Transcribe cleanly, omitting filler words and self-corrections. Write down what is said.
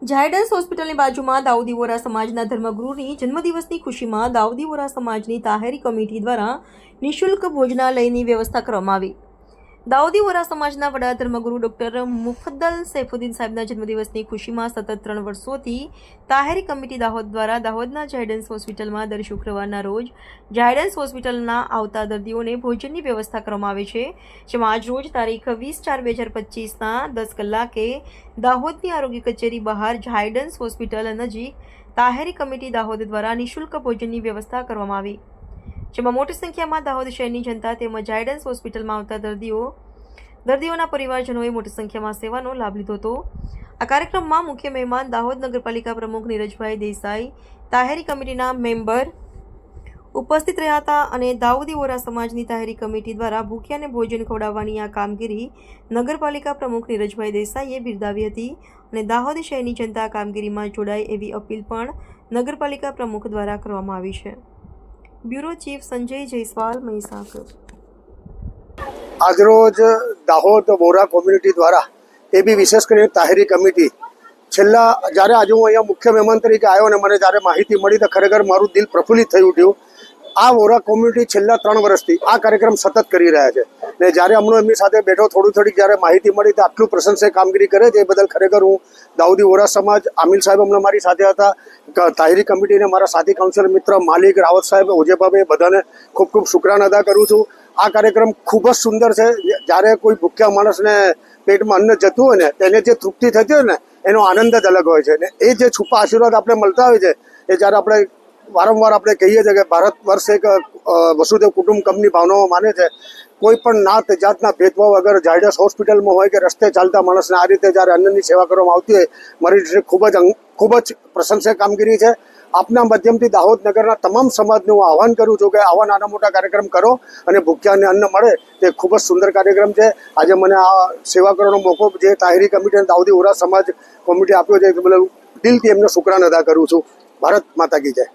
ઝાયડસ હોસ્પિટલની બાજુમાં દાઉદી વોરા સમાજના ધર્મગુરુની જન્મદિવસની ખુશીમાં દાઉદી વોરા સમાજની તાહેરી કમિટી દ્વારા નિઃશુલ્ક ભોજનાલયની વ્યવસ્થા કરવામાં આવી. દાઉદી વોરા સમાજના વડા ધર્મગુરુ ડૉક્ટર મુફદ્દલ સૈફુદ્દીન સાહેબના જન્મદિવસની ખુશીમાં સતત 3 વર્ષોથી તાહેરી કમિટી દાહોદ દ્વારા દાહોદના ઝાયડસ હોસ્પિટલમાં દર શુક્રવારના રોજ ઝાયડસ હોસ્પિટલના આવતા દર્દીઓને ભોજનની વ્યવસ્થા કરવામાં આવે છે, જેમાં આજ રોજ તારીખ 20/4/2025ના 10 કલાકે દાહોદની આરોગ્ય કચેરી બહાર ઝાયડસ હોસ્પિટલ નજીક તાહેરી કમિટી દાહોદ દ્વારા નિઃશુલ્ક ભોજનની વ્યવસ્થા કરવામાં આવી, જેમાં મોટી સંખ્યામાં દાહોદ શહેરની જનતા તેમજ ઝાયડસ હોસ્પિટલમાં આવતા દર્દીઓના પરિવારજનોએ મોટી સંખ્યામાં સેવાનો લાભ લીધો હતો. આ કાર્યક્રમમાં મુખ્ય મહેમાન દાહોદ નગરપાલિકા પ્રમુખ નીરજભાઈ દેસાઈ, તાહેરી કમિટીના મેમ્બર ઉપસ્થિત રહ્યા હતા અને દાઉદી વોરા સમાજની તાહેરી કમિટી દ્વારા ભૂખ્યાને ભોજન ખવડાવવાની આ કામગીરી નગરપાલિકા પ્રમુખ નીરજભાઈ દેસાઈએ બિરદાવી હતી અને દાહોદ શહેરની જનતા આ કામગીરીમાં જોડાય એવી અપીલ પણ નગરપાલિકા પ્રમુખ દ્વારા કરવામાં આવી છે. Bureau chief Sanjay Jaiswal, Mahisagar. આજરોજ દાહોદ વોરા કોમ્યુનિટી દ્વારા એ બી વિશેષ કરીને તાહેરી કમિટી છેલ્લા જ્યારે આજે હું અહીંયા મુખ્ય મહેમાન તરીકે આવ્યો ને મને જ્યારે માહિતી મળી તો ખરેખર મારું દિલ પ્રફુલ્લિત થઈ ઉઠ્યું. આ વોરા કોમ્યુનિટી છેલ્લા 3 વર્ષથી આ કાર્યક્રમ સતત કરી રહ્યા છે ને જ્યારે હમણાં એમની સાથે બેઠો થોડીક જ્યારે માહિતી મળી તો આટલું પ્રશંસનીય કામગીરી કરે છે એ બદલ ખરેખર હું દાઉદી વોરા સમાજ, આમિલ સાહેબ હમણાં મારી સાથે હતા, તાહેરી કમિટીને મારા સાથી કાઉન્સિલર મિત્ર માલિક, રાવત સાહેબ, ઓજેબાબે બધાને ખૂબ ખૂબ શુક્રાના અદા કરું છું. આ કાર્યક્રમ ખૂબ જ સુંદર છે. જ્યારે કોઈ ભૂખ્યા માણસને પેટમાં અન્ન જતું હોય ને તેને જે તૃપ્તિ થતી હોય ને એનો આનંદ જ અલગ હોય છે ને એ જે છુપા આશીર્વાદ આપણે મળતા હોય છે એ જ્યારે આપણે વારંવાર આપણે કહીએ છીએ કે ભારત વર્ષ એક વસુદેવ કુટુંબકમની ભાવનાઓ માને છે. કોઈ પણ નાત જાતના ભેદભાવ અગર ઝાયડસ હોસ્પિટલમાં હોય કે રસ્તે ચાલતા માણસને આ રીતે જ્યારે અન્નની સેવા કરવામાં આવતી હોય મારી રીતે ખૂબ જ પ્રશંસનીય કામગીરી છે. આપના માધ્યમથી દાહોદ નગરના તમામ સમાજને હું આહવાન કરું છું કે આવા નાના મોટા કાર્યક્રમ કરો અને ભૂખ્યાને અન્ન મળે તે ખૂબ જ સુંદર કાર્યક્રમ છે. આજે મને આ સેવા કરવાનો મોકો જે તાહેરી કમિટી અને દાઉદી વોરા સમાજ કોમિટી આપ્યો છે એટલે દિલથી એમને શુક્રાના અદા કરું છું. ભારત માતા કી જય.